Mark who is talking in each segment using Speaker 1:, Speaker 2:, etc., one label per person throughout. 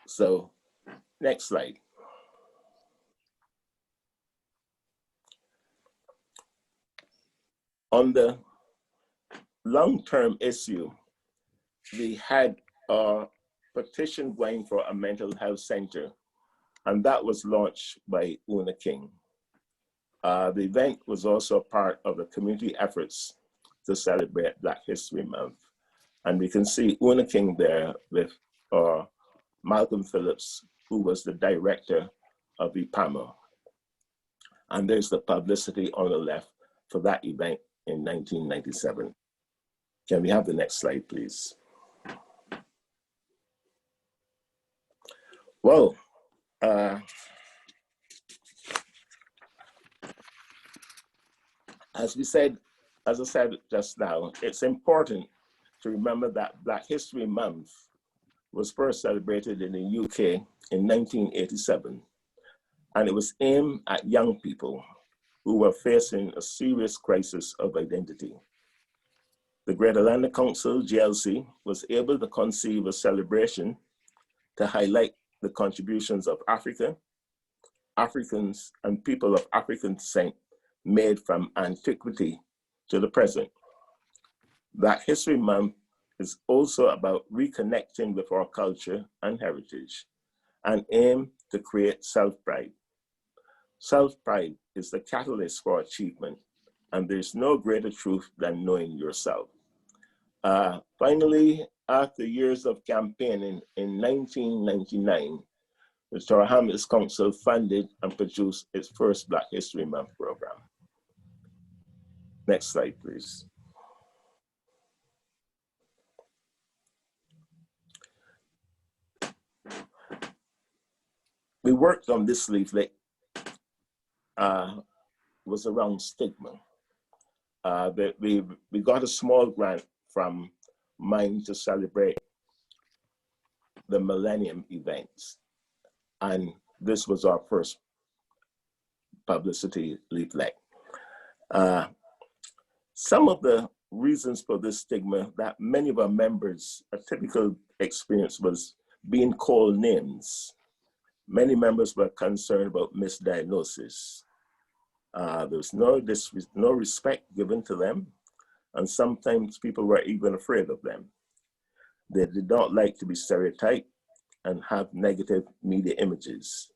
Speaker 1: So next slide. On the long-term issue, we had a petition going for a mental health center, and that was launched by Una King. The event was also part of the community efforts to celebrate Black History Month. And we can see Una King there with Malcolm Phillips, who was the director of THACMHO. And there's the publicity on the left for that event in 1997. Can we have the next slide, please? Well, as I said just now, it's important to remember that Black History Month was first celebrated in the UK in 1987, and it was aimed at young people who were facing a serious crisis of identity. The Greater London Council, GLC, was able to conceive a celebration to highlight the contributions of Africa, Africans, and people of African descent made from antiquity to the present. Black History Month is also about reconnecting with our culture and heritage and aim to create self-pride. Self-pride is the catalyst for achievement, and there's no greater truth than knowing yourself. Finally, after years of campaigning in 1999, the Tower Hamlets Council funded and produced its first Black History Month program. Next slide, please. We worked on this leaflet, was around stigma. We got a small grant from Mind to celebrate the Millennium events. And this was our first publicity leaflet. Some of the reasons for this stigma that many of our members, a typical experience was being called names. Many members were concerned about misdiagnosis. There was no respect given to them, and sometimes people were even afraid of them. They did not like to be stereotyped and have negative media images.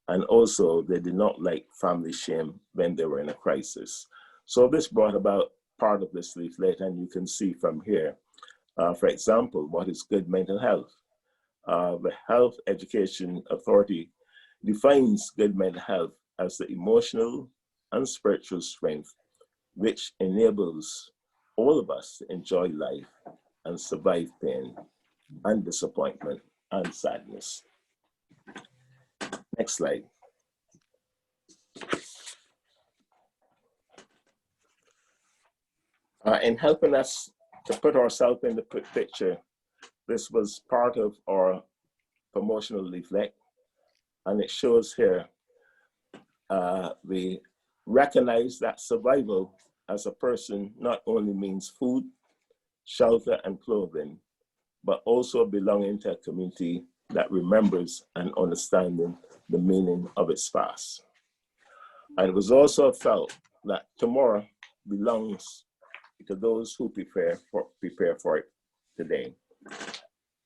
Speaker 1: And also, they did not like family shame when they were in a crisis. So this brought about part of this leaflet, and you can see from here, for example, what is good mental health? The Health Education Authority defines good mental health as the emotional and spiritual strength which enables all of us to enjoy life and survive pain and disappointment and sadness. Next slide. In helping us to put ourselves in the picture, this was part of our promotional leaflet, and it shows here we recognize that survival as a person not only means food, shelter, and clothing, but also belonging to a community that remembers and understanding the meaning of its past. And it was also felt that tomorrow belongs to those who prepare for it today.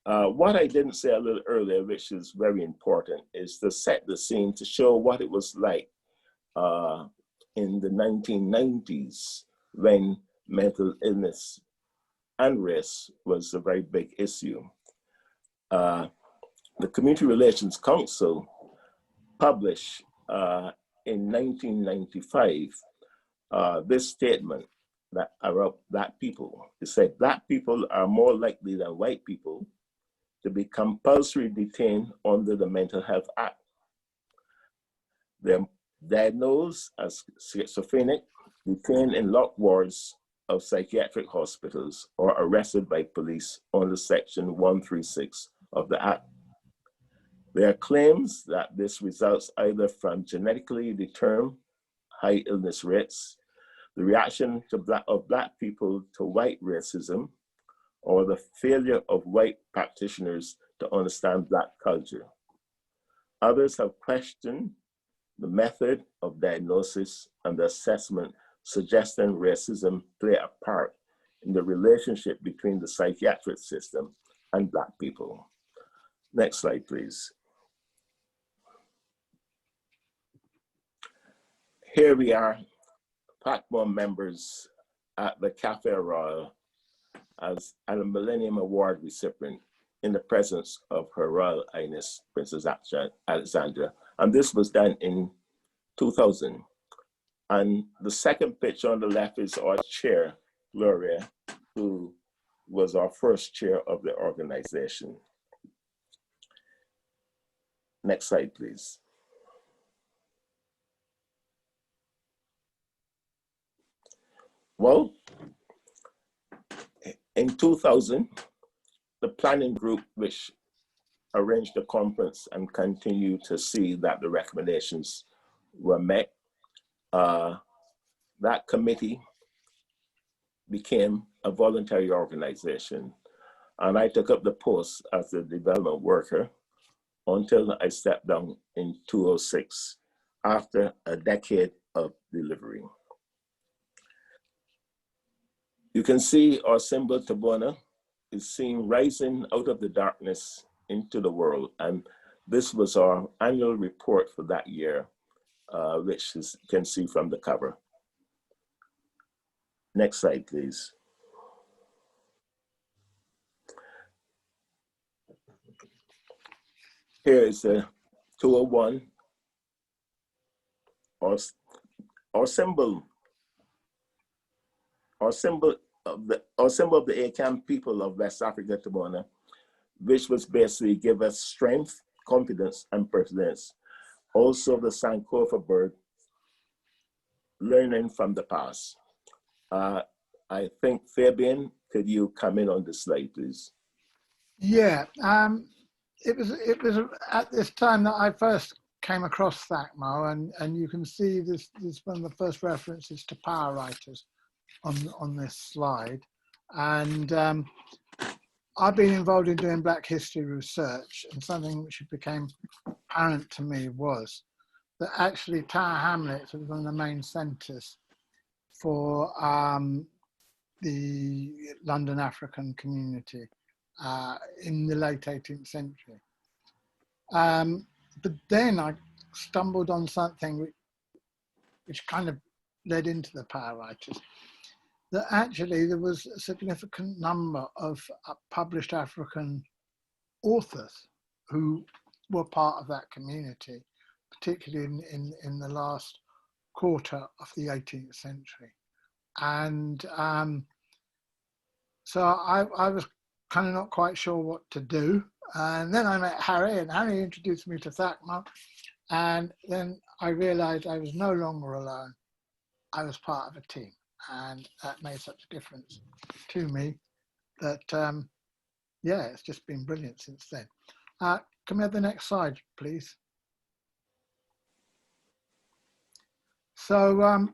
Speaker 1: What I didn't say a little earlier, which is very important, is to set the scene to show what it was like in the 1990s when mental illness and race was a very big issue. The Community Relations Council published in 1995 this statement that about Black people. It said, Black people are more likely than white people to be compulsory detained under the Mental Health Act. They're diagnosed as schizophrenic, detained in locked wards of psychiatric hospitals, or arrested by police under Section 136 of the Act. There are claims that this results either from genetically determined high illness rates, the reaction of Black people to white racism, or the failure of white practitioners to understand Black culture. Others have questioned the method of diagnosis and assessment, suggesting racism play a part in the relationship between the psychiatric system and Black people. Next slide, please. Here we are, THACMHO members at the Cafe Royal as a Millennium Award recipient in the presence of Her Royal Highness Princess Alexandra. And this was done in 2000. And the second picture on the left is our chair, Gloria, who was our first chair of the organization. Next slide, please. Well, in 2000, the planning group, which arranged the conference and continued to see that the recommendations were met, that committee became a voluntary organization. And I took up the post as a development worker until I stepped down in 2006 after a decade of delivering. You can see our symbol Tabona is seen rising out of the darkness into the world. And this was our annual report for that year, which you can see from the cover. Next slide, please. Here is the 201, our symbol of the ACAM people of West Africa, Tabona, which was basically give us strength, confidence, and persistence. Also the Sankofa bird, learning from the past. I think, Fabian, could you come in on this slide, please?
Speaker 2: Yeah, it was at this time that I first came across THACMHO, and you can see this is one of the first references to power writers on this slide. And I've been involved in doing Black history research, and something which became apparent to me was that actually Tower Hamlets was one of the main centres for the London African community in the late 18th century. But then I stumbled on something which kind of led into the power writers, that actually there was a significant number of published African authors who were part of that community, particularly in the last quarter of the 18th century. And so I was kind of not quite sure what to do. And then I met Harry, and Harry introduced me to THACMHO. And then I realized I was no longer alone. I was part of a team. And that made such a difference to me that, yeah, it's just been brilliant since then. Can we have the next slide, please? So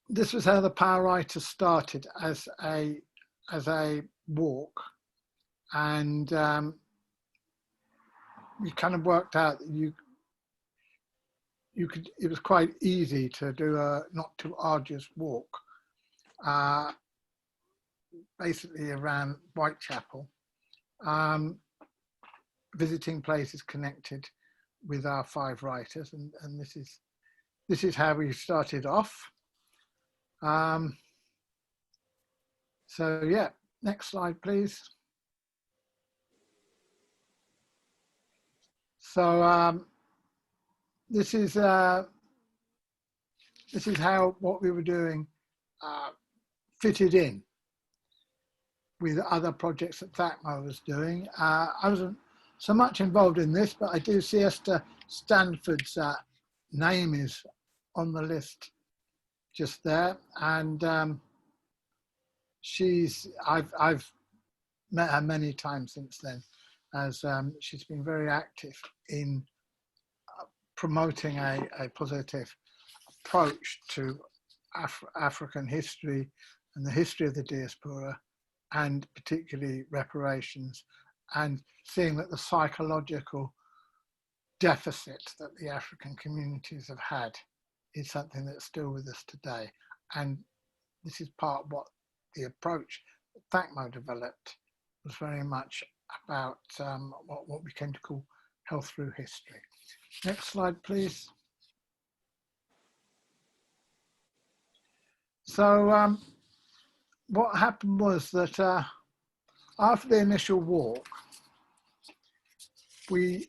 Speaker 2: this was how the Power Writers started as a walk, and we kind of worked out that you could. It was quite easy to do a not too arduous walk, basically around Whitechapel, visiting places connected with our 5 writers, and this is how we started off. So yeah, next slide, please. So this is how what we were doing fitted in with other projects that THACMHO was doing. I wasn't so much involved in this, but I do see Esther Stanford's name is on the list just there, and I've met her many times since then, as she's been very active in promoting a positive approach to African history and the history of the diaspora, and particularly reparations and seeing that the psychological deficit that the African communities have had is something that's still with us today. And this is part of what the approach that THACMHO developed was very much about what we came to call health through history. Next slide, please. So what happened was that after the initial walk, we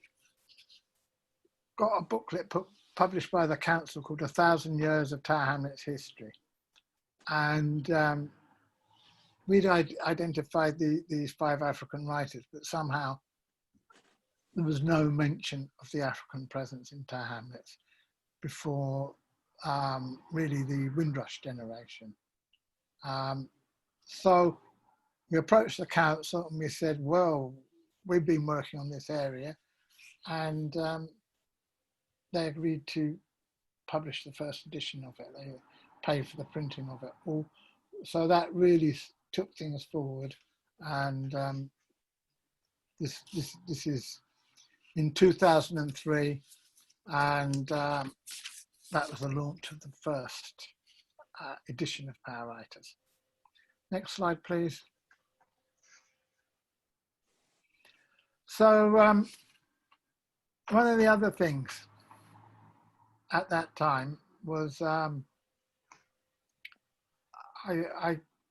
Speaker 2: got a booklet published by the council called 1,000 Years of Tower Hamlets History. And we'd identified these 5 African writers, but somehow there was no mention of the African presence in Tower Hamlets before really the Windrush generation. So we approached the council and we said, well, we've been working on this area, and they agreed to publish the first edition of it. They paid for the printing of it. So that really took things forward, and this is in 2003, and that was the launch of the first edition of Power Writers. Next slide, please. So one of the other things at that time was I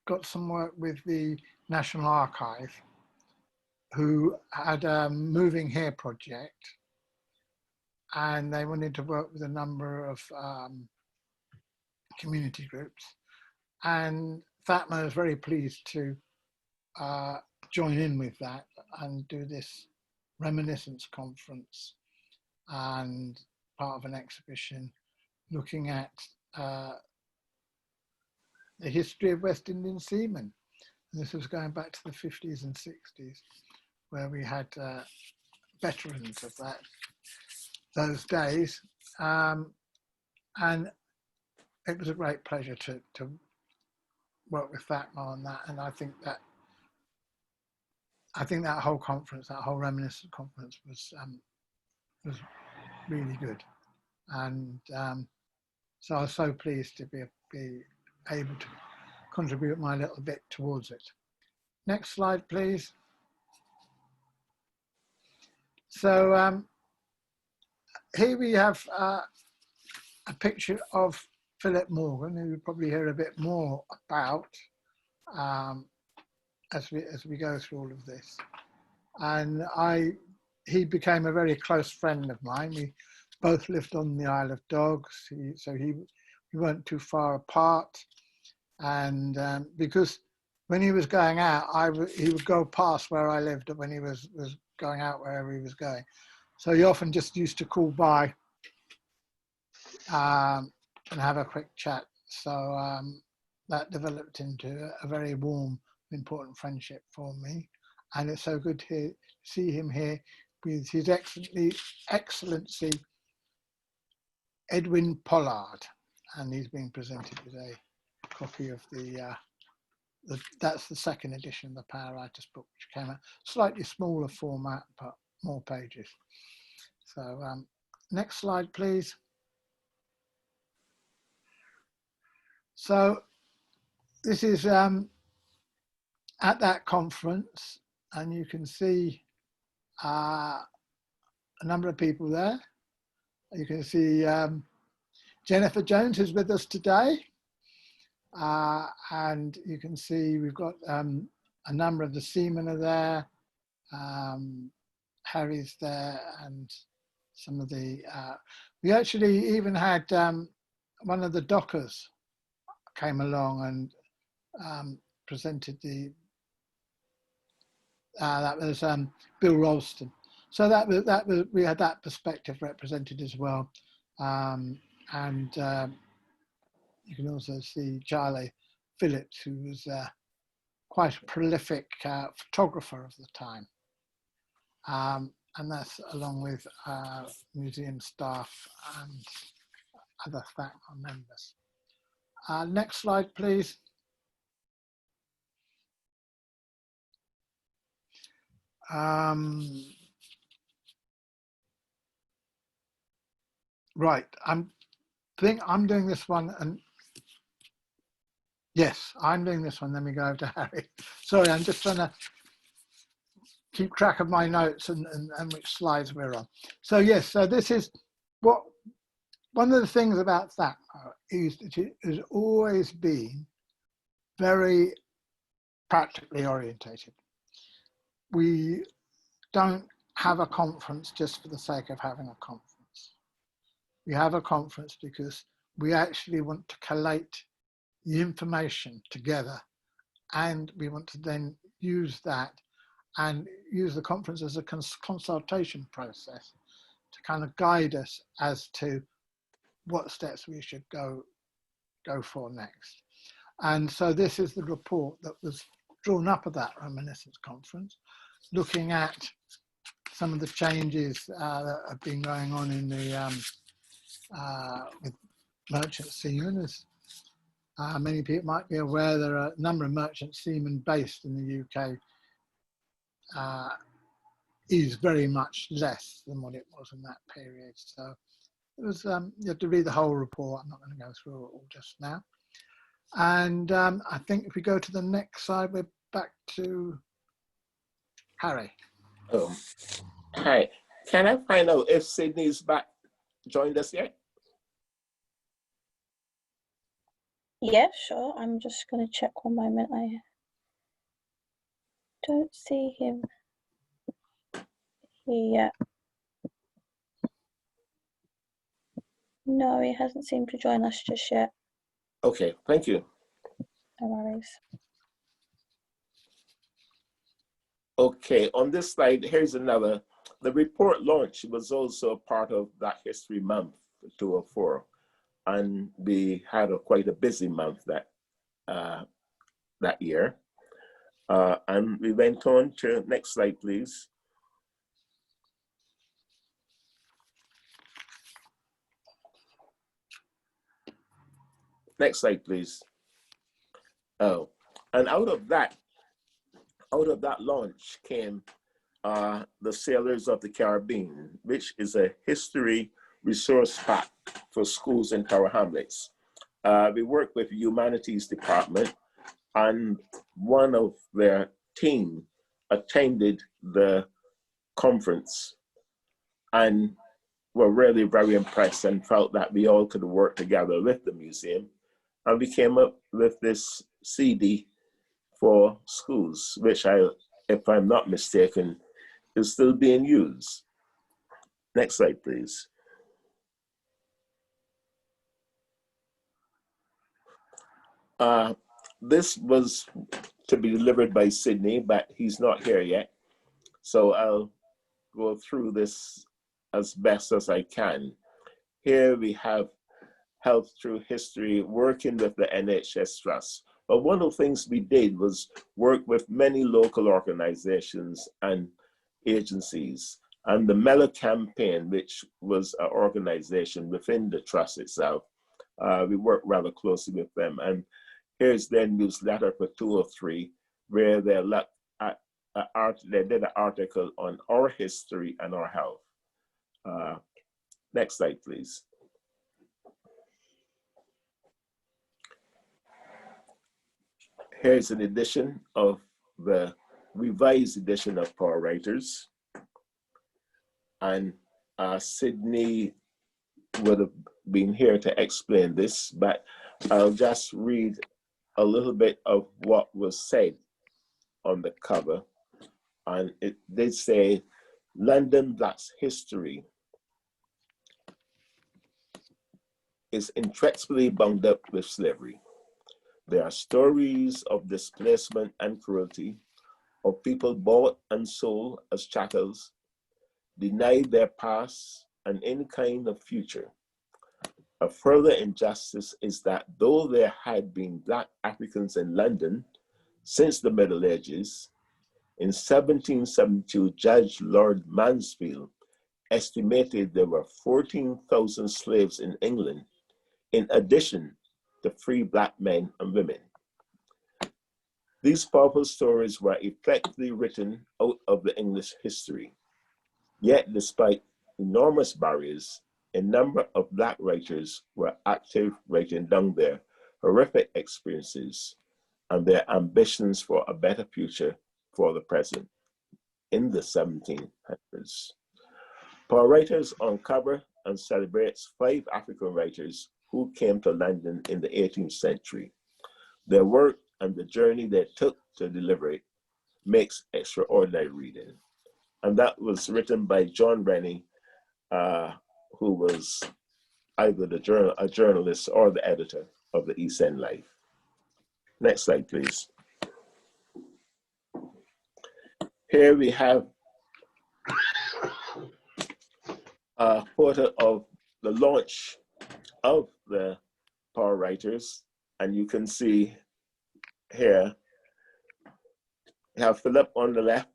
Speaker 2: got some work with the National Archive, who had a Moving Here project, and they wanted to work with a number of community groups. And THACMHO was very pleased to join in with that and do this reminiscence conference and part of an exhibition looking at the history of West Indian seamen. And this was going back to the 50s and 60s, where we had veterans of those days. And it was a great pleasure to work with THACMHO on that. And I think that whole conference, that whole reminiscence conference was really good. And so I was so pleased to be able to contribute my little bit towards it. Next slide, please. So here we have a picture of Phillip Morgan, who we'll probably hear a bit more about as we go through all of this. And he became a very close friend of mine. We both lived on the Isle of Dogs, so we weren't too far apart. And because when he was going out, he would go past where I lived when he was going out wherever he was going. So he often just used to call by and have a quick chat. So that developed into a very warm, important friendship for me. And it's so good to see him here with His Excellency Edwin Pollard. And he's being presented with a copy of that's the second edition of the Power Writers book, which came out slightly smaller format, but more pages. So next slide, please. So this is at that conference, and you can see a number of people there. You can see Jennifer Jones, who's with us today. And you can see we've got a number of the seamen are there. Harry's there, and some of the, we actually even had one of the dockers came along and presented that was Bill Ralston. So that was we had that perspective represented as well. You can also see Charlie Phillips, who was quite a prolific photographer of the time. And that's along with museum staff and other THACMHO members. Next slide, please. Right, I'm doing this one, and yes, I'm doing this one. Let me go over to Harry. Sorry, I'm just trying to keep track of my notes and which slides we're on. So yes, so this is what one of the things about THACMHO is that it has always been very practically orientated. We don't have a conference just for the sake of having a conference. We have a conference because we actually want to collate the information together, and we want to then use that and use the conference as a consultation process to kind of guide us as to what steps we should go for next. And so this is the report that was drawn up at that Reminiscence Conference, looking at some of the changes that have been going on in the with merchant seamen. As many people might be aware, there are a number of merchant seamen based in the UK. Is very much less than what it was in that period. So it was, you have to read the whole report. I'm not going to go through it all just now. And I think if we go to the next slide, we're back to Harry.
Speaker 1: Oh, hi. Can I find out if Sidney's back, joined us yet?
Speaker 3: Yeah, sure. I'm just going to check one moment. I don't see him here yet. No, he hasn't seemed to join us just yet.
Speaker 1: Okay, thank you.
Speaker 3: No worries.
Speaker 1: Okay, on this slide, here's another. The report launch was also part of that History Month 204, and we had quite a busy month that year. And we went on to next slide, please. Next slide, please. Oh, and out of that launch came the Sailors of the Caribbean, which is a history resource pack for schools in Tower Hamlets. We work with the Humanities Department, and one of their team attended the conference and were really very impressed and felt that we all could work together with the museum. And we came up with this CD for schools, which if I'm not mistaken, is still being used. Next slide, please. This was to be delivered by Sidney, but he's not here yet. So I'll go through this as best as I can. Here we have Health Through History, working with the NHS Trust. But one of the things we did was work with many local organizations and agencies. And the Mellow Campaign, which was an organization within the trust itself, we worked rather closely with them. And here's their newsletter for 203, where they did an article on our history and our health. Next slide, please. Here's an edition of the revised edition of Power Writers. And Sidney would have been here to explain this, but I'll just read a little bit of what was said on the cover. And it did say, London Black's history is intricately bound up with slavery. There are stories of displacement and cruelty, of people bought and sold as chattels, denied their past and any kind of future. A further injustice is that though there had been Black Africans in London since the Middle Ages, in 1772, Judge Lord Mansfield estimated there were 14,000 slaves in England, in addition to free Black men and women. These powerful stories were effectively written out of the English history. Yet, despite enormous barriers, a number of Black writers were active writing down their horrific experiences and their ambitions for a better future for the present in the 1700s. Power Writers uncover and celebrates 5 African writers who came to London in the 18th century. Their work and the journey they took to deliver it makes extraordinary reading. And that was written by John Rennie, who was either a journalist or the editor of the East End Life. Next slide, please. Here we have a photo of the launch of the Power Writers, and you can see here, you have Philip on the left,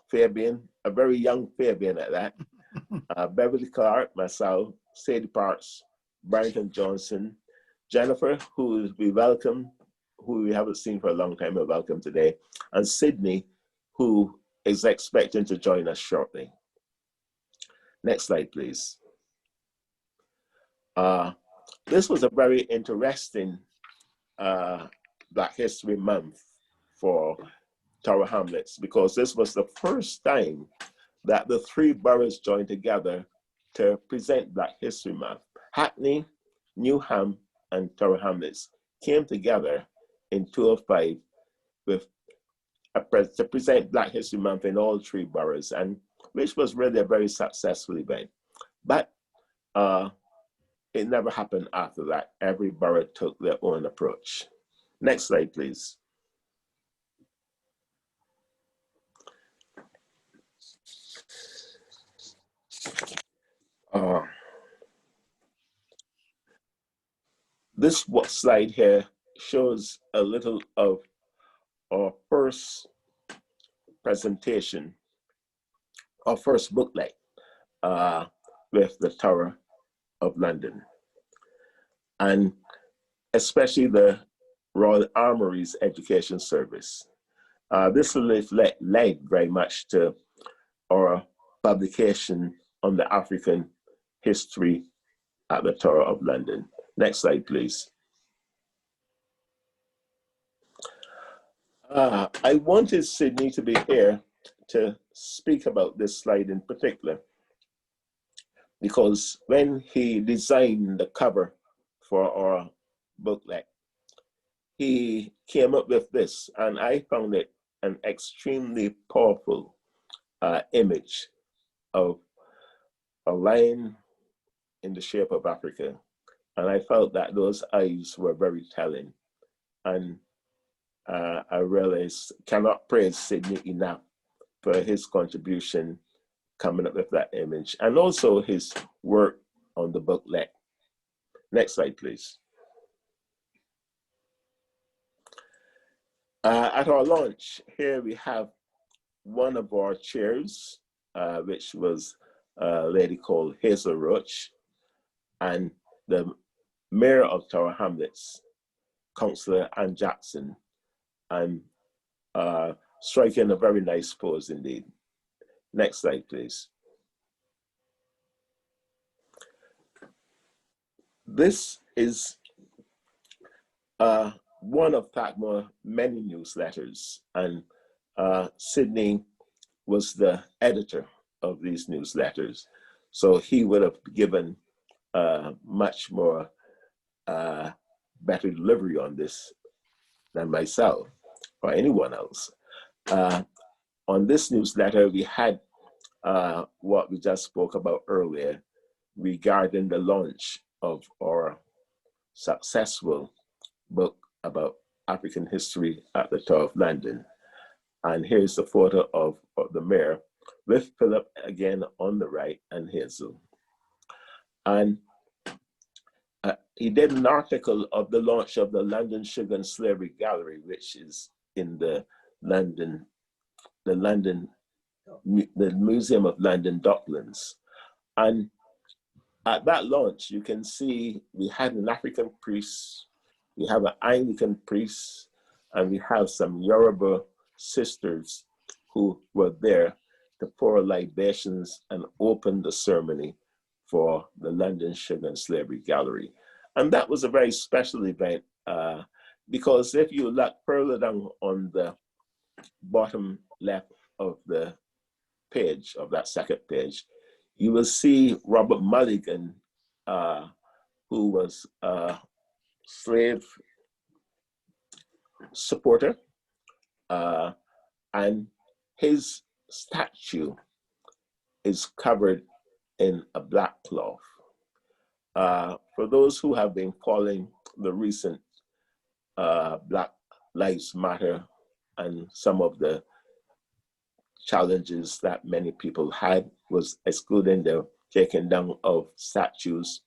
Speaker 1: Fabian, a very young Fabian at that, Beverly Clark, myself, Sadie Parks, Barrington Johnson, Jennifer, who we welcome, who we haven't seen for a long time, we welcome today, and Sidney, who is expecting to join us shortly. Next slide, please. This was a very interesting Black History Month for Tower Hamlets, because this was the first time that the 3 boroughs joined together to present Black History Month. Hackney, Newham, and Tower Hamlets came together in 2005 to present Black History Month in all 3 boroughs, and which was really a very successful event. But it never happened after that. Every borough took their own approach. Next slide, please. This slide here shows a little of our first presentation, our first booklet with the Tower of London, and especially the Royal Armouries Education Service. This led very much to our publication on the African history at the Tower of London. Next slide, please. I wanted Sidney to be here to speak about this slide in particular, because when he designed the cover for our booklet, he came up with this, and I found it an extremely powerful image of a lion in the shape of Africa. And I felt that those eyes were very telling. And I realized, cannot praise Sidney enough for his contribution coming up with that image, and also his work on the booklet. Next slide, please. At our launch, here we have one of our chairs, which was a lady called Hazel Roach, and the Mayor of Tower Hamlets, Councillor Ann Jackson, and striking a very nice pose indeed. Next slide, please. This is one of THACMHO many newsletters, and Sidney was the editor of these newsletters, so he would have given much more better delivery on this than myself or anyone else. On this newsletter, we had what we just spoke about earlier regarding the launch of our successful book about African history at the Tower of London. And here's the photo of the mayor with Philip again on the right and Hazel. And he did an article of the launch of the London Sugar and Slavery Gallery, which is in the Museum of London Docklands. And at that launch, you can see we had an African priest, we have an Anglican priest, And we have some Yoruba sisters who were there to pour libations and open the ceremony for the London Sugar and Slavery Gallery. And that was a very special event because if you look further down on the bottom left of the page, of that second page, you will see Robert Mulligan, who was a slave supporter, and his statue is covered in a black cloth. For those who have been following the recent Black Lives Matter and some of the challenges that many people had was excluding the taking down of statues,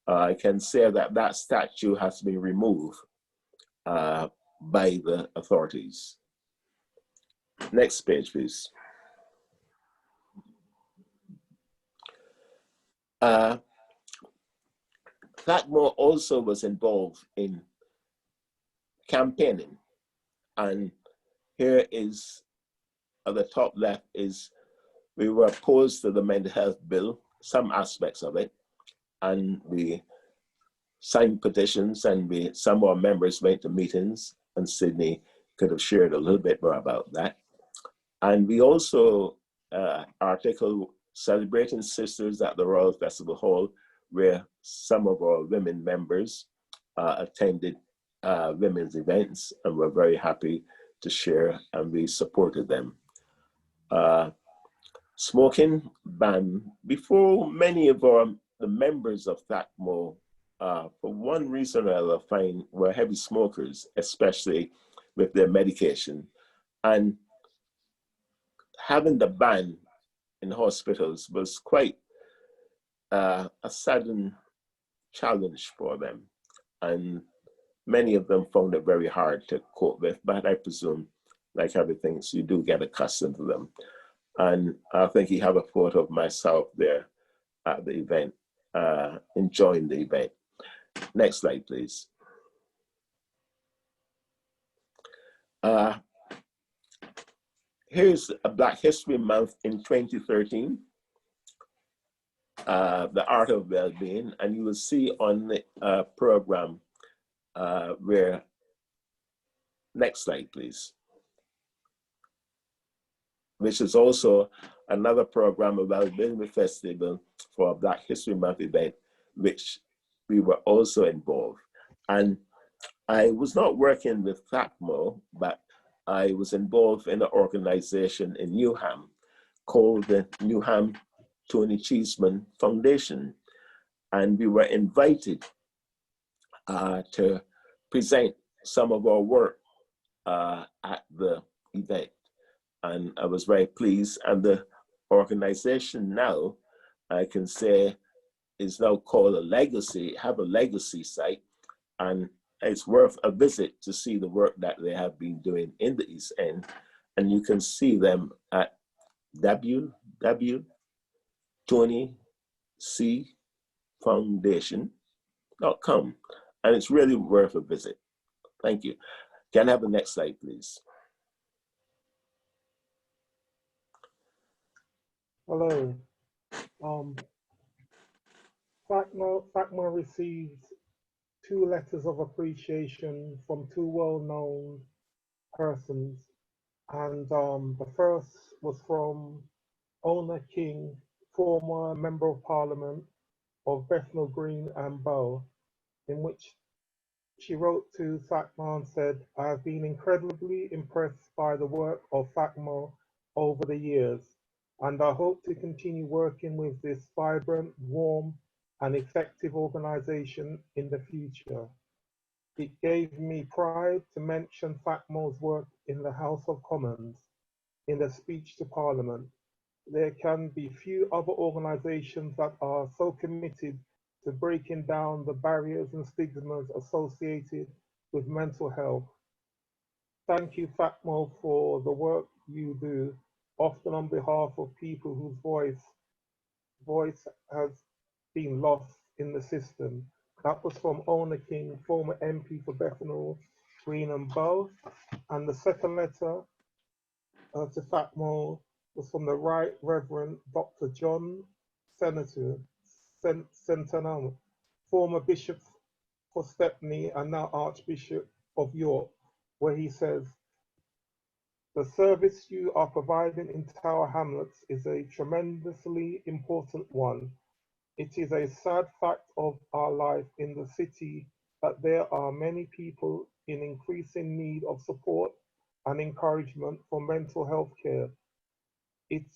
Speaker 1: I can say that that statue has been removed by the authorities. Next page, please. THACMHO also was involved in campaigning, and here is at the top left is we were opposed to the mental health bill, some aspects of it, and we signed petitions, and some of our members went to meetings, and Sidney could have shared a little bit more about that. And we also articled Celebrating Sisters at the Royal Festival Hall, where some of our women members attended women's events and were very happy to share, and we supported them. Smoking ban. Before many of the members of THACMHO, for one reason or other, were heavy smokers, especially with their medication. And having the ban in hospitals was quite a sudden challenge for them. And many of them found it very hard to cope with, but I presume, like everything, so you do get accustomed to them. And I think you have a photo of myself there at the event, enjoying the event. Next slide, please. Here's a Black History Month in 2013, the Art of Wellbeing, and you will see on the program where, next slide, please, which is also another program, a Wellbeing Festival for a Black History Month event, which we were also involved. And I was not working with THACMHO, but I was involved in an organization in Newham called the Newham Tony Cheeseman Foundation. And we were invited to present some of our work at the event. And I was very pleased. And the organization now, I can say, is now called a legacy, have a legacy site. And it's worth a visit to see the work that they have been doing in the East End. And you can see them at www.tonycfoundation.com. And it's really worth a visit. Thank you. Can I have the next slide, please?
Speaker 4: Hello. THACMHO received 2 letters of appreciation from 2 well-known persons, and the first was from Ona King, former Member of Parliament of Bethnal Green and Bow, in which she wrote to THACMHO and said, "I have been incredibly impressed by the work of THACMHO over the years, and I hope to continue working with this vibrant, warm, and effective organization in the future. It gave me pride to mention THACMHO's work in the House of Commons in the speech to Parliament. There can be few other organizations that are so committed to breaking down the barriers and stigmas associated with mental health. Thank you, THACMHO, for the work you do, often on behalf of people whose voice has been lost in the system." That was from Ona King, former MP for Bethnal green and both. And the second letter to THACMHO was from the Right Reverend Dr. John Centennial, former Bishop for Stepney and now Archbishop of York, where he says, "The service you are providing in Tower Hamlets is a tremendously important one. It is a sad fact of our life in the city that there are many people in increasing need of support and encouragement for mental health care. It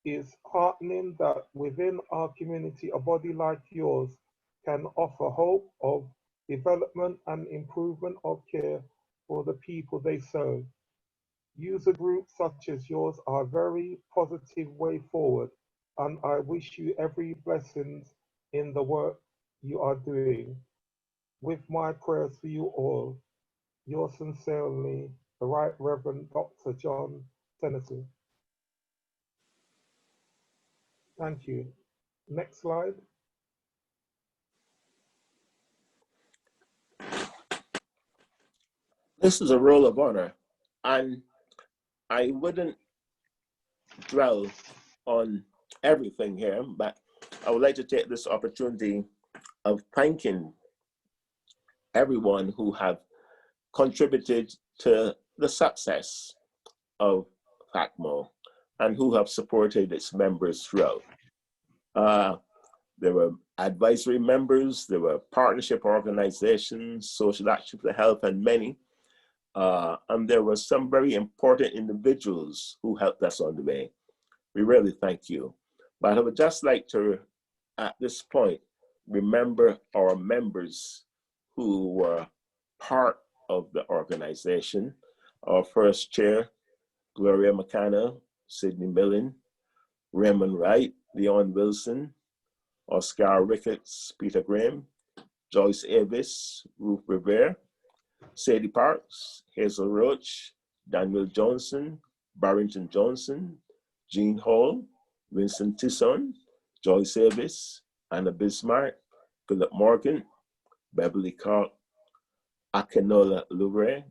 Speaker 4: is heartening that within our community, a body like yours can offer hope of development and improvement of care for the people they serve. User groups such as yours are a very positive way forward, and I wish you every blessings in the work you are doing. With my prayers for you all, yours sincerely, the Right Reverend Dr. John Tennessee." Thank you. Next slide.
Speaker 1: This is a roll of honor, and I wouldn't dwell on everything here, but I would like to take this opportunity of thanking everyone who have contributed to the success of THACMHO and who have supported its members throughout. There were advisory members, there were partnership organizations, social action for health, and many. And there were some very important individuals who helped us on the way. We really thank you. But I would just like to, at this point, remember our members who were part of the organization. Our first chair, Gloria McCannell, Sidney Millen, Raymond Wright, Leon Wilson, Oscar Ricketts, Peter Graham, Joyce Avis, Ruth Revere, Sadie Parks, Hazel Roach, Daniel Johnson, Barrington Johnson, Jean Hall, Vincent Tisson, Joyce Avis, Anna Bismarck, Phillip Morgan, Beverly Clark, Akinola Louvre,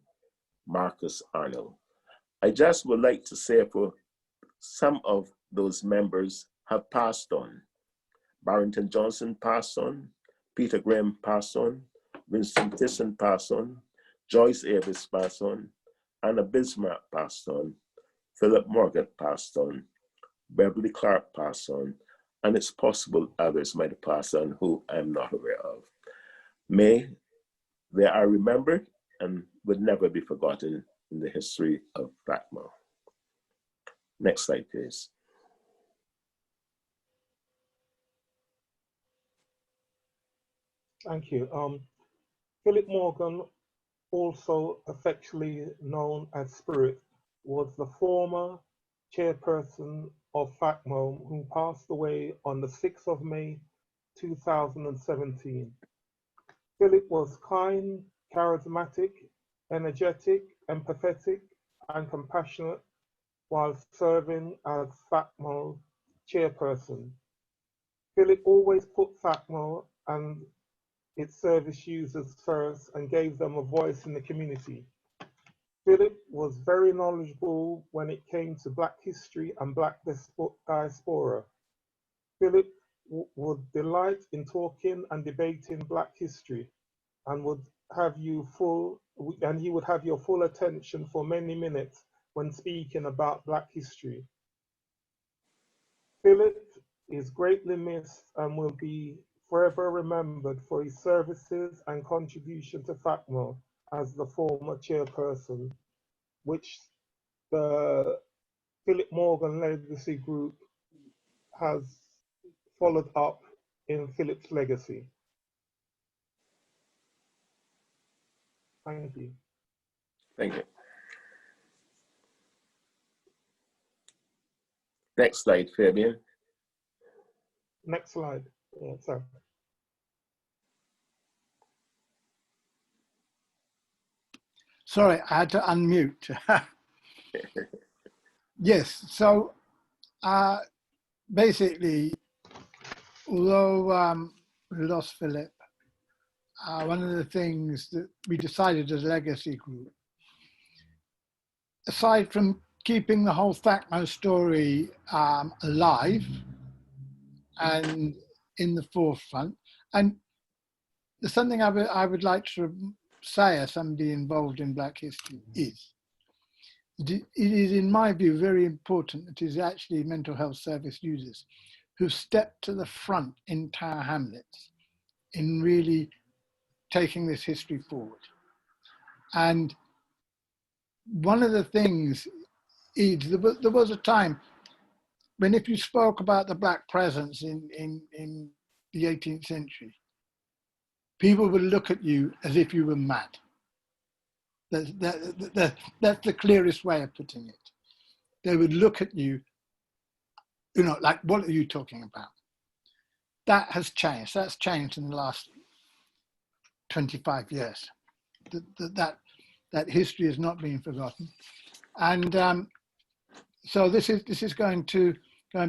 Speaker 1: Marcus Arnold. I just would like to say for some of those members have passed on. Barrington Johnson passed on, Peter Graham passed on, Vincent Tisson passed on, Joyce Avis passed on, Anna Bismarck passed on, Phillip Morgan passed on, Beverly Clark passed on, and it's possible others might have passed on who I'm not aware of. May they are remembered and would never be forgotten in the history of THACMHO. Next slide, please.
Speaker 4: Thank you. Phillip Morgan, also affectionately known as Spirit, was the former chairperson of THACMHO who passed away on the 6th of May 2017. Philip was kind, charismatic, energetic, empathetic, and compassionate while serving as THACMHO chairperson. Philip always put THACMHO and its service users first and gave them a voice in the community. Philip was very knowledgeable when it came to Black history and Black diaspora. Philip would delight in talking and debating Black history and he would have your full attention for many minutes when speaking about Black history. Philip is greatly missed and will be forever remembered for his services and contribution to THACMHO as the former chairperson, which the Phillip Morgan Legacy Group has followed up in Philip's legacy. Thank you.
Speaker 1: Thank you. Next slide, Fabian.
Speaker 4: Next slide. Yeah, sorry.
Speaker 2: Sorry, I had to unmute. Yes, so basically, although we lost Philip, one of the things that we decided as a legacy group, aside from keeping the whole THACMHO story alive and in the forefront, and there's something I would like to say as somebody involved in Black history is, it is in my view very important that it is actually mental health service users who stepped to the front in Tower Hamlets in really taking this history forward. And one of the things is there was a time when if you spoke about the Black presence in the 18th century, people would look at you as if you were mad. That's the clearest way of putting it. They would look at you, you know, like, what are you talking about? That has changed. That's changed in the last 25 years. That history has not been forgotten. And so this is going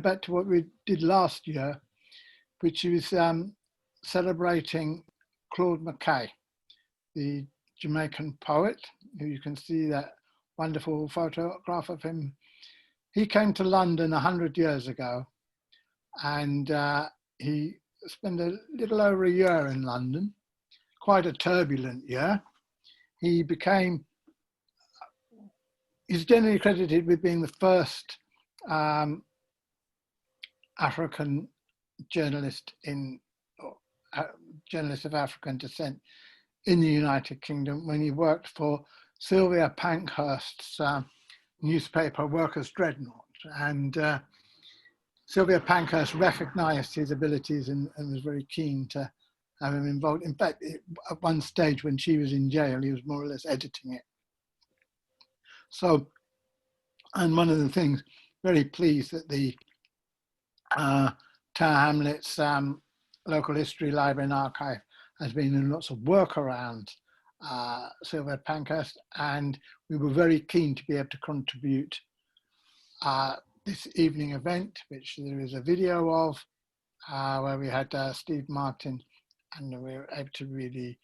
Speaker 2: back to what we did last year, which was celebrating Claude McKay, the Jamaican poet, who you can see that wonderful photograph of him. He came to London 100 years ago, and he spent a little over a year in London, quite a turbulent year. He's generally credited with being the first African journalist journalist of African descent in the United Kingdom, when he worked for Sylvia Pankhurst's newspaper Workers' Dreadnought. And Sylvia Pankhurst recognized his abilities and was very keen to have him involved. In fact, at one stage when she was in jail, he was more or less editing it. So, and one of the things, very pleased that the Tower Hamlets Local History Library and Archive has been doing lots of work around Sylvia Pankhurst, and we were very keen to be able to contribute this evening event, which there is a video of, where we had Steve Martin, and we were able to really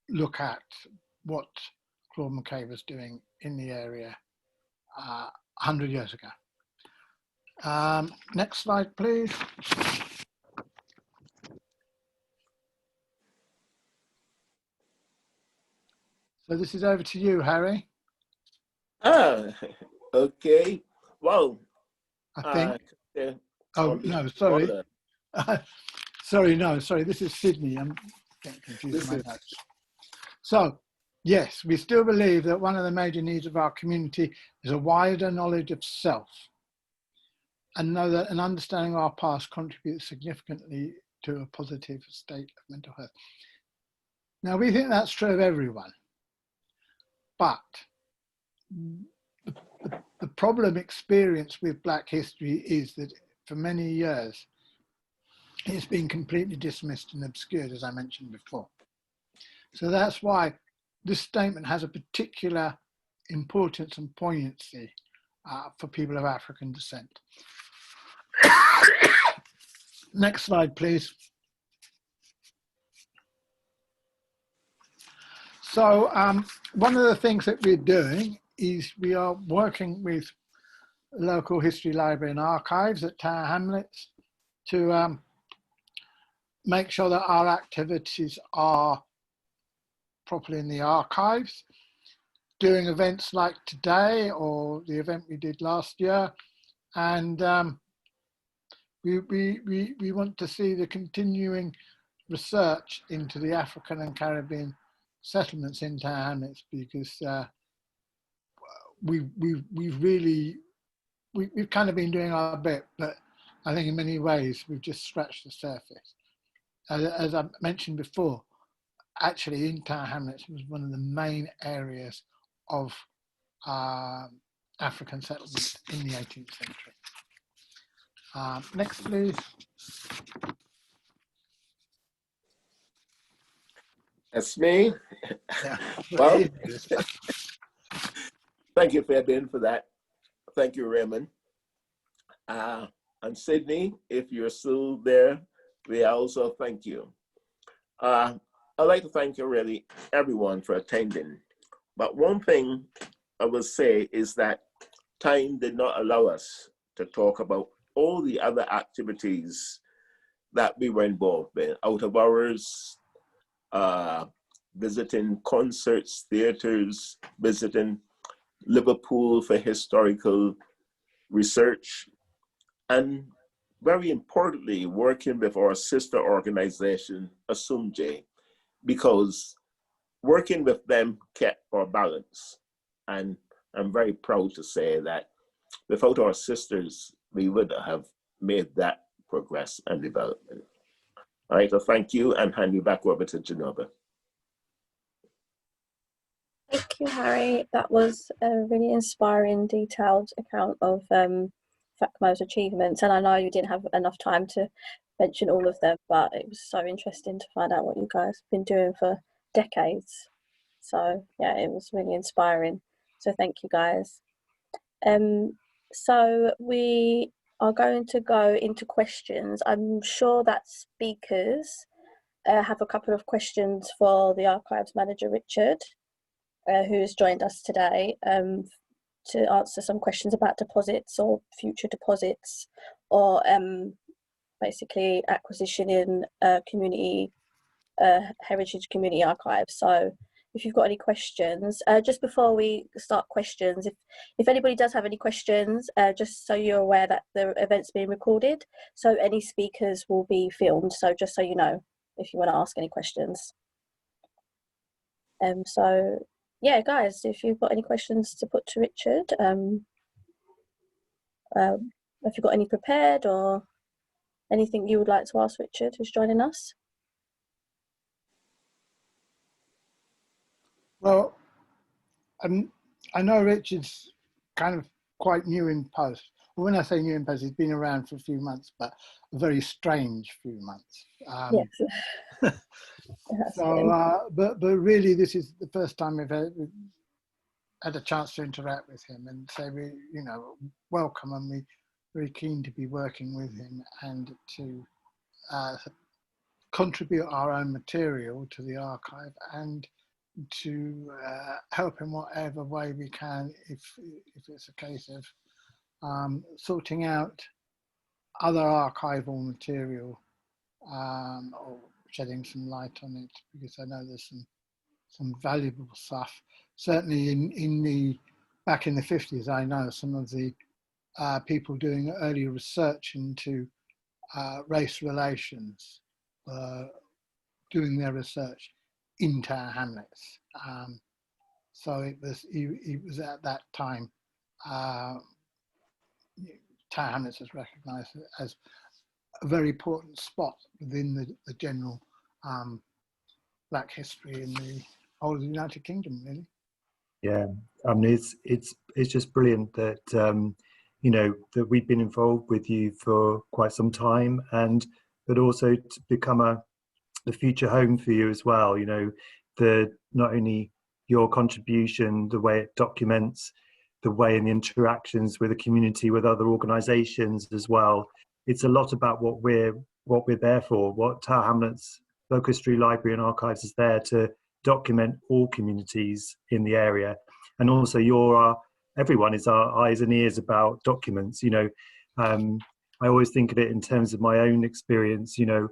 Speaker 2: look at what Claude McKay was doing in the area 100 years ago. Next slide, please. So this is over to you, Harry.
Speaker 1: Okay. Well,
Speaker 2: I think. Oh,
Speaker 1: on the
Speaker 2: no, sorry.
Speaker 1: order.
Speaker 2: Sorry, this is Sidney. I'm getting confused with my notes. So, yes, we still believe that one of the major needs of our community is a wider knowledge of self, and know that an understanding of our past contributes significantly to a positive state of mental health. Now, we think that's true of everyone, but the problem experienced with Black history is that for many years, it's been completely dismissed and obscured, as I mentioned before. So that's why this statement has a particular importance and poignancy for people of African descent. Next slide, please. So one of the things that we're doing is we are working with Local History Library and Archives at Tower Hamlets to make sure that our activities are properly in the archives, doing events like today or the event we did last year. And we want to see the continuing research into the African and Caribbean settlements in Tower Hamlets, because we've kind of been doing our bit, but I think in many ways we've just scratched the surface. As I mentioned before, actually in Tower Hamlets was one of the main areas of African settlement in the 18th century. Next, please.
Speaker 1: That's me.
Speaker 2: Yeah.
Speaker 1: Well, thank you, Fabian, for that. Thank you, Raymond. And Sidney, if you're still there, we also thank you. I'd like to thank you really, everyone, for attending. But one thing I will say is that time did not allow us to talk about all the other activities that we were involved in, out of hours, visiting concerts, theaters, visiting Liverpool for historical research, and very importantly, working with our sister organization, Asumje, because working with them kept our balance. And I'm very proud to say that without our sisters, we would have made that progress and development. All right, so thank you, and hand you back over to Genova.
Speaker 3: Thank you, Harry. That was a really inspiring, detailed account of THACMHO's achievements. And I know you didn't have enough time to mention all of them, but it was so interesting to find out what you guys have been doing for decades. So yeah, it was really inspiring. So thank you, guys. So we are going to go into questions. I'm sure that speakers have a couple of questions for the archives manager, Richard, who has joined us today to answer some questions about deposits or future deposits, or basically acquisition in community heritage community archives. So if you've got any questions, just before we start questions, if anybody does have any questions, just so you're aware that the event's being recorded, so any speakers will be filmed, so just so you know if you want to ask any questions. So yeah, guys, if you've got any questions to put to Richard, if you've got any prepared or anything you would like to ask Richard, who's joining us.
Speaker 2: Well, I know Richard's kind of quite new in post. Well, when I say new in post, he's been around for a few months, but a very strange few months.
Speaker 3: Yes.
Speaker 2: So, but really, this is the first time we've had a chance to interact with him, and so we, you know, welcome, and we're very keen to be working with him and to contribute our own material to the archive and to help in whatever way we can, if it's a case of sorting out other archival material or shedding some light on it, because I know there's some valuable stuff. Certainly in the back in the 50s, I know some of the people doing early research into race relations, doing their research in Tower Hamlets. So it was at that time, Tower Hamlets is recognised as a very important spot within the general Black history in the whole of the United Kingdom, really.
Speaker 5: Yeah, I mean, it's just brilliant that you know, that we've been involved with you for quite some time, and but also to become a future home for you as well. You know, not only your contribution, the way it documents, the way in the interactions with the community, with other organisations as well. It's a lot about what we're there for. What Tower Hamlets Local History Library and Archives is there to document all communities in the area, and also everyone is our eyes and ears about documents. You know, I always think of it in terms of my own experience. You know,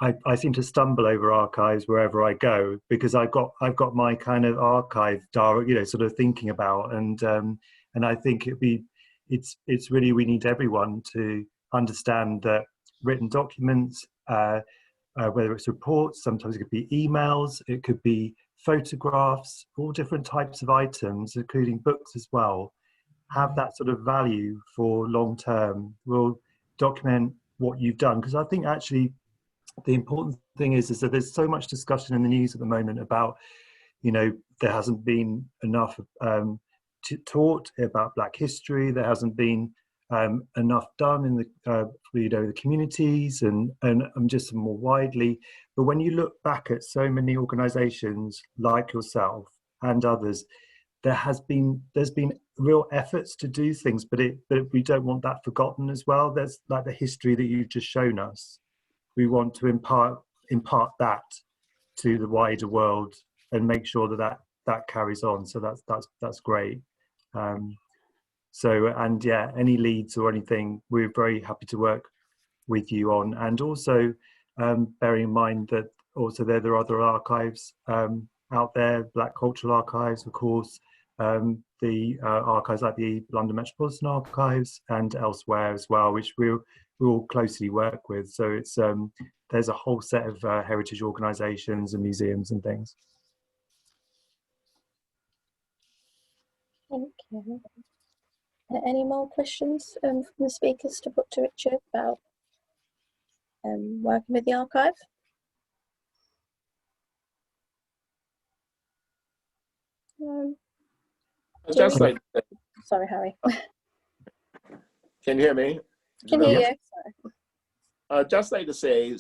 Speaker 5: I seem to stumble over archives wherever I go, because I've got my kind of archive, you know, sort of thinking about, and I think it's really, we need everyone to understand that written documents, whether it's reports, sometimes it could be emails, it could be photographs, all different types of items, including books as well, have that sort of value for long term. Will document what you've done, because I think actually the important thing is that there's so much discussion in the news at the moment about, you know, there hasn't been enough taught about Black history, there hasn't been enough done in the you know, the communities and just more widely. But when you look back at so many organisations like yourself and others, there's been real efforts to do things, but we don't want that forgotten as well. There's like the history that you've just shown us. We want to impart that to the wider world and make sure that carries on. So that's great. So, and yeah, any leads or anything, we're very happy to work with you on. And also bearing in mind that also there are other archives out there, Black Cultural Archives, of course, the archives like the London Metropolitan Archives and elsewhere as well, which we all closely work with. So it's there's a whole set of heritage organisations and museums and things.
Speaker 3: Thank you. Any more questions from the speakers to put to Richard about working with the archive?
Speaker 1: Just like,
Speaker 3: Sorry, Harry.
Speaker 1: can you hear me?
Speaker 3: Can hear
Speaker 5: Yeah.
Speaker 3: you. Sorry.
Speaker 1: Just like to say,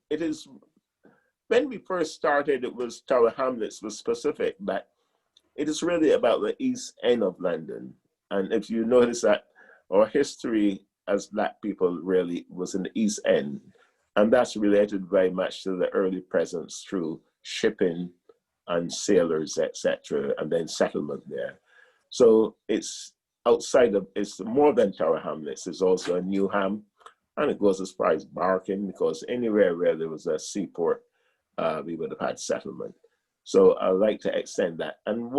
Speaker 1: it is when we first started, it was Tower Hamlets was specific, but it is really about the East End of London. And if you notice that our history as Black people really was in the East End, and that's related very much to the early presence through shipping and sailors, etc., and then settlement there. So it's outside of, it's more than Tower Hamlets. It's also a Newham, and it goes as far as Barking, because anywhere where there was a seaport, we would have had settlement. So I like to extend that. And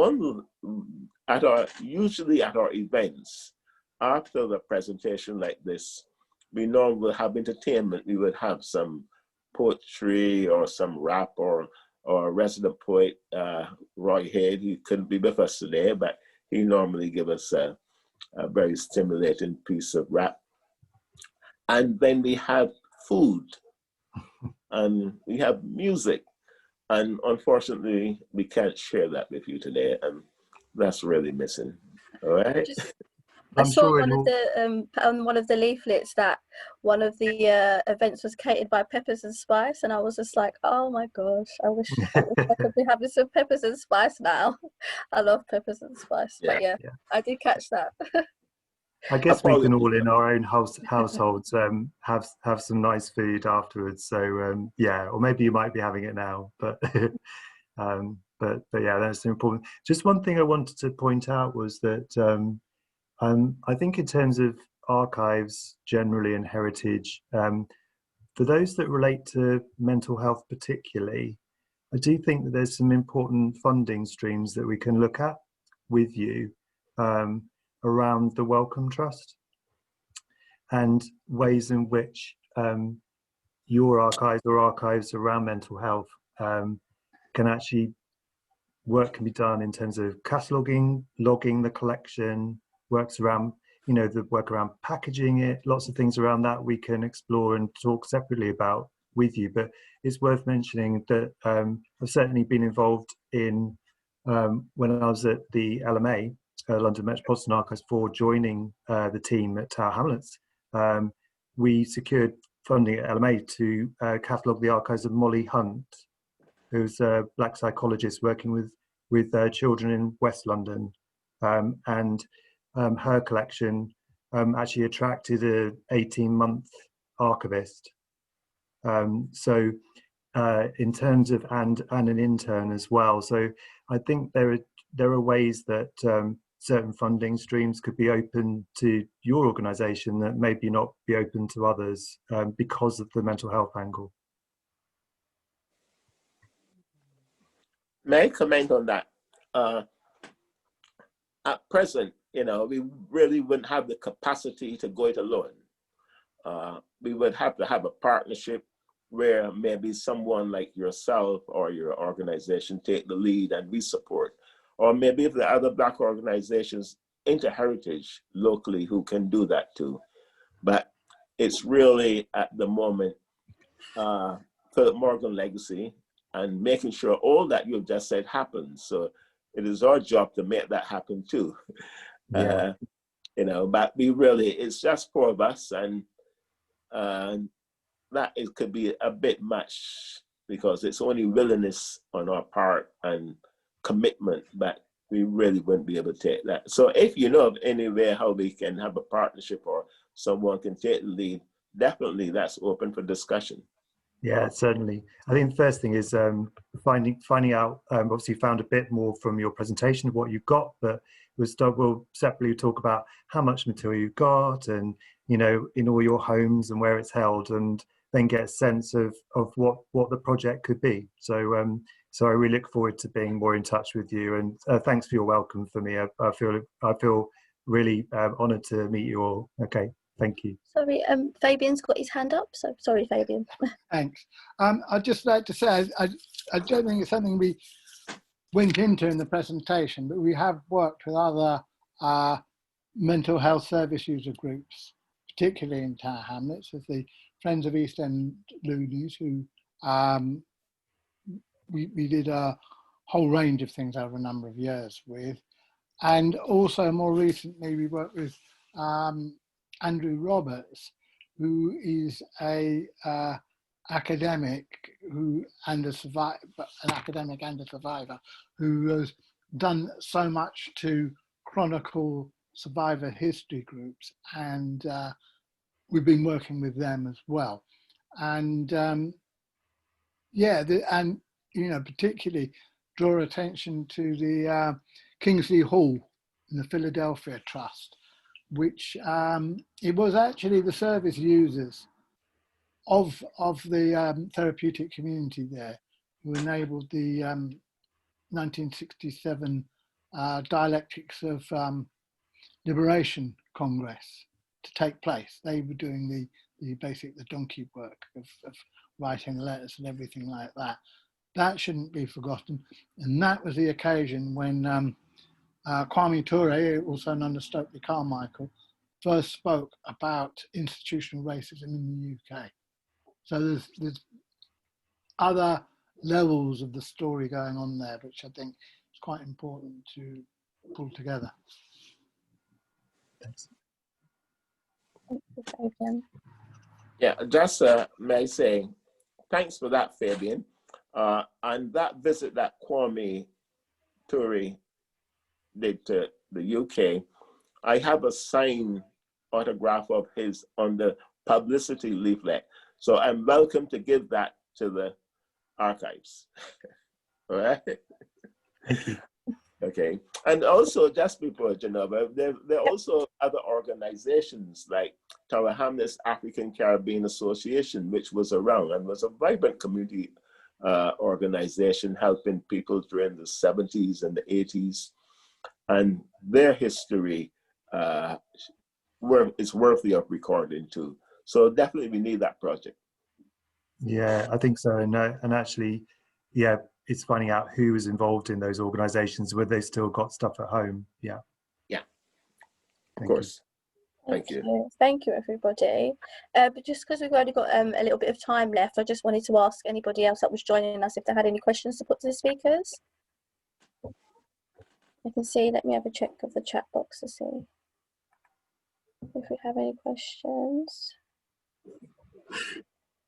Speaker 1: usually at our events, after the presentation like this, we normally have entertainment. We would have some poetry or some rap or a resident poet, Roy Head. He couldn't be with us today, but he normally give us a very stimulating piece of rap. And then we have food and we have music. And unfortunately, we can't share that with you today, and that's really missing. All right.
Speaker 3: I saw on one of the leaflets that one of the events was catered by Peppers and Spice, and I was just like, oh my gosh, I wish I could be having some Peppers and Spice now. I love Peppers and Spice, but yeah, I did catch that.
Speaker 5: I guess we can all in our own households have some nice food afterwards. So yeah, or maybe you might be having it now, but yeah, that's important. Just one thing I wanted to point out was that I think in terms of archives generally and heritage, for those that relate to mental health particularly, I do think that there's some important funding streams that we can look at with you around the Wellcome Trust and ways in which your archives or archives around mental health can actually can be done in terms of cataloguing, logging the collection, works around, the work around packaging it, lots of things around that we can explore and talk separately about with you. But it's worth mentioning that I've certainly been involved in, when I was at the LMA, London Metropolitan Archives, for joining the team at Tower Hamlets. We secured funding at LMA to catalogue the archives of Molly Hunt, who's a Black psychologist working with children in West London. And her collection actually attracted an 18-month archivist. So in terms of, and an intern as well. So I think there are ways that certain funding streams could be open to your organisation that maybe not be open to others because of the mental health angle.
Speaker 1: May I comment on that? At present, we really wouldn't have the capacity to go it alone. We would have to have a partnership where maybe someone like yourself or your organization take the lead and we support. Or maybe if there are other Black organizations into heritage locally who can do that too. But it's really at the moment, Phillip Morgan Legacy and making sure all that you've just said happens. So it is our job to make that happen too.
Speaker 5: Yeah.
Speaker 1: But we really, it's just 4 of us, and that it could be a bit much because it's only willingness on our part and commitment, but we really wouldn't be able to take that. So if you know of any way how we can have a partnership or someone can take the lead, definitely that's open for discussion.
Speaker 5: Yeah, certainly. I think the first thing is finding out. Obviously, found a bit more from your presentation of what you've got, but we'll separately talk about how much material you've got, and in all your homes and where it's held, and then get a sense of what the project could be. So so I really look forward to being more in touch with you. And thanks for your welcome for me. I feel really honoured to meet you all. Okay, thank you.
Speaker 3: Sorry, Fabian's got his hand up. So sorry, Fabian.
Speaker 2: Thanks. I'd just like to say, I don't think it's something we went into in the presentation, but we have worked with other mental health service user groups, particularly in Tower Hamlets, with the Friends of East End Loonies, who we did a whole range of things over a number of years with. And also more recently, we worked with Andrew Roberts, who is an academic and a survivor who has done so much to chronicle survivor history groups, and we've been working with them as well. And particularly draw attention to the Kingsley Hall in the Philadelphia Trust, which it was actually the service users of the therapeutic community there who enabled the 1967 Dialectics of Liberation Congress to take place. They were doing the donkey work of writing letters and everything like that. That shouldn't be forgotten. And that was the occasion when Kwame Ture, also known as Stokely Carmichael, first spoke about institutional racism in the UK. So there's other levels of the story going on there, which I think is quite important to pull together.
Speaker 5: Thanks.
Speaker 1: Yeah, just may I say, thanks for that, Fabian. And that visit that Kwame Ture did to the UK, I have a signed autograph of his on the publicity leaflet. So I'm welcome to give that to the archives. All right?
Speaker 5: Thank you.
Speaker 1: Okay. And also, just before Genova, there are also other organizations like Tower Hamlets African Caribbean Association, which was around and was a vibrant community organization helping people during the 70s and the 80s. And their history is worthy of recording too. So definitely we need that project.
Speaker 5: Yeah, I think so. And actually, yeah, it's finding out who was involved in those organizations, whether they still got stuff at home. Yeah.
Speaker 1: Yeah. Of
Speaker 5: Thank
Speaker 1: course. Thank you.
Speaker 3: Thank you, everybody. But just because we've only got a little bit of time left, I just wanted to ask anybody else that was joining us if they had any questions to put to the speakers. I can see, let me have a check of the chat box to see if we have any questions.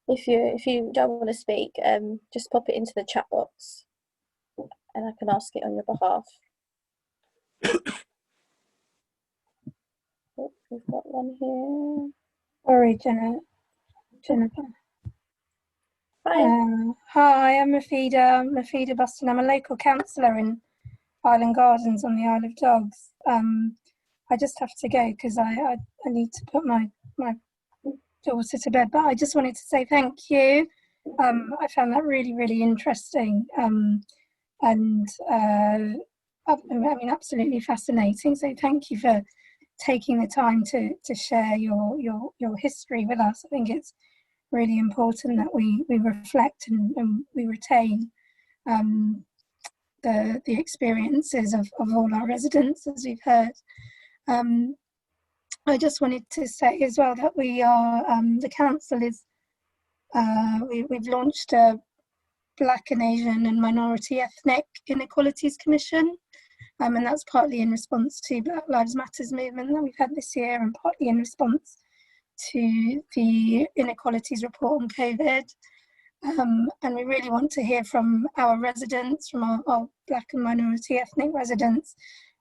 Speaker 3: If you don't want to speak, just pop it into the chat box and I can ask it on your behalf. Oh, we've got one here.
Speaker 6: Sorry, Jennifer.
Speaker 3: Hi.
Speaker 6: Hi, I'm Mafida Buston. I'm a local councillor in Island Gardens on the Isle of Dogs. I just have to go because I need to put my daughter to bed, but I just wanted to say thank you. I found that really, really interesting and I mean, absolutely fascinating. So thank you for taking the time to share your history with us. I think it's really important that we reflect and we retain the experiences of all our residents, as we've heard. I just wanted to say as well that we are, the council is, we've launched a Black and Asian and Minority Ethnic Inequalities Commission, and that's partly in response to Black Lives Matters movement that we've had this year, and partly in response to the inequalities report on COVID. And we really want to hear from our residents, from our Black and minority ethnic residents,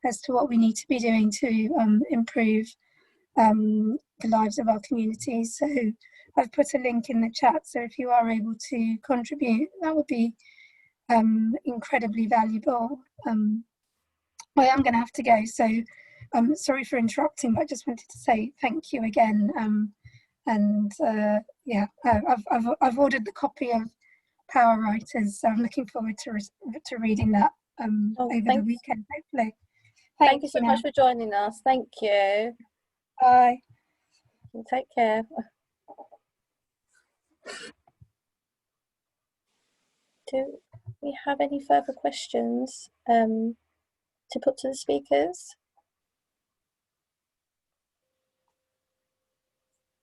Speaker 6: as to what we need to be doing to improve the lives of our communities. So I've put a link in the chat, so if you are able to contribute, that would be incredibly valuable. I am going to have to go, so sorry for interrupting, but I just wanted to say thank you again. Yeah, I've ordered the copy of Power Writers, so I'm looking forward to reading that over the weekend, hopefully.
Speaker 3: Thank you so much for joining us. Thank you.
Speaker 6: Bye.
Speaker 3: Take care. Do we have any further questions to put to the speakers?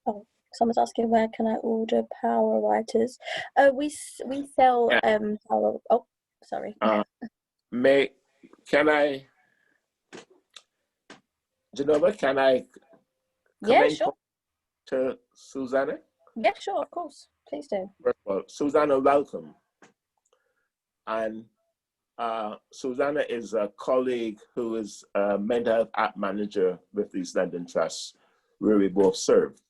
Speaker 3: Oh, someone's asking, where can I order Power Writers? We sell Power. Oh, sorry.
Speaker 1: Genova, can I
Speaker 3: Yeah, sure.
Speaker 1: To Susanna?
Speaker 3: Yeah, sure, of course. Please do.
Speaker 1: First of all, Susanna, welcome. And Susanna is a colleague who is a mental health app manager with East London Trust, where we both serve.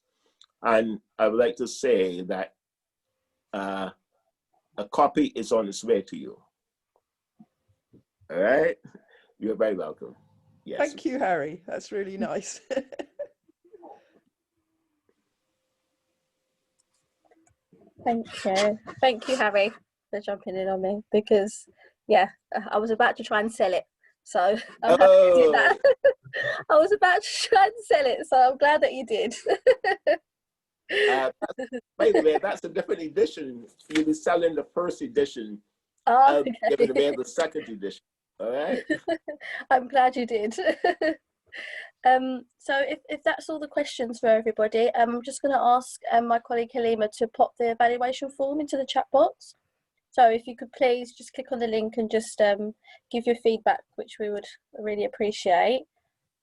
Speaker 1: And I would like to say that a copy is on its way to you. All right? You're very welcome. Yes.
Speaker 7: Thank you, Harry. That's really nice.
Speaker 3: Thank you, Harry, for jumping in on me, because yeah, I was about to try and sell it, so I'm happy to do that. I was about to try and sell it, so I'm glad that you did.
Speaker 1: By the way, that's a different edition. You'll be selling the first edition.
Speaker 3: Oh, okay.
Speaker 1: Giving away the second edition. All right.
Speaker 3: I'm glad you did. So if that's all the questions for everybody, I'm just going to ask my colleague Halima to pop the evaluation form into the chat box. So if you could please just click on the link and just give your feedback, which we would really appreciate.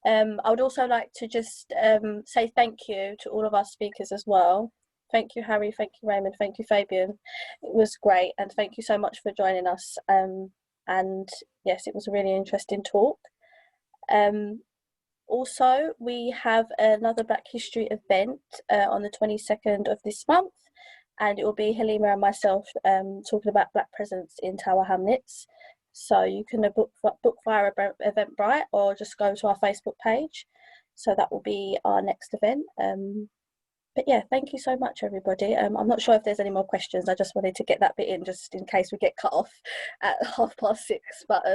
Speaker 3: I would also like to just say thank you to all of our speakers as well. Thank you, Harry. Thank you, Raymond. Thank you, Fabian. It was great, and thank you so much for joining us. And yes, it was a really interesting talk. Also, we have another Black History event on the 22nd of this month, and it will be Halima and myself talking about Black presence in Tower Hamlets. So you can book via Eventbrite or just go to our Facebook page. So that will be our next event. But yeah, thank you so much, everybody. I'm not sure if there's any more questions. I just wanted to get that bit in just in case we get cut off at 6:30. But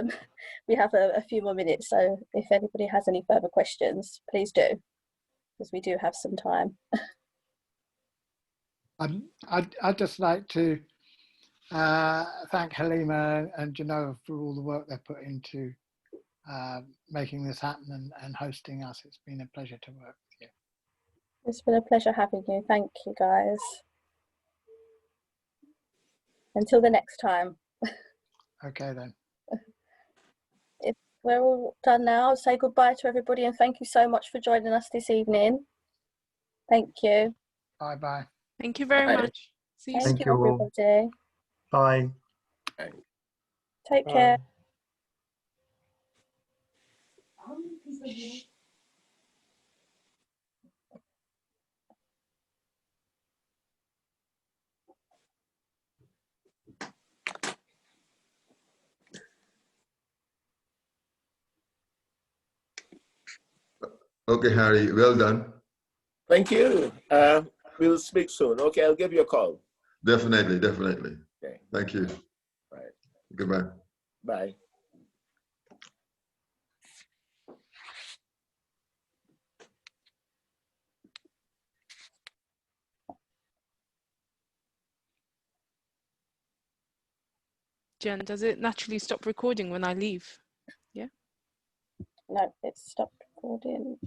Speaker 3: we have a few more minutes. So if anybody has any further questions, please do, because we do have some time.
Speaker 2: I'd just like to thank Halima and Genova for all the work they've put into making this happen and hosting us. It's been a pleasure to work with you.
Speaker 3: It's been a pleasure having you. Thank you, guys. Until the next time.
Speaker 2: Okay, then.
Speaker 3: If we're all done now, I'll say goodbye to everybody and thank you so much for joining us this evening. Thank you.
Speaker 2: Bye-bye.
Speaker 8: Thank you very much. See you soon.
Speaker 3: Thank you, everybody.
Speaker 5: Bye.
Speaker 3: Take care.
Speaker 9: Okay, Harry, well done.
Speaker 1: Thank you. We'll speak soon. Okay, I'll give you a call.
Speaker 9: Definitely, definitely.
Speaker 1: Okay.
Speaker 9: Thank you.
Speaker 1: Right.
Speaker 9: Goodbye.
Speaker 1: Bye.
Speaker 8: Jen, does it naturally stop recording when I leave? Yeah?
Speaker 3: No, it's stopped recording.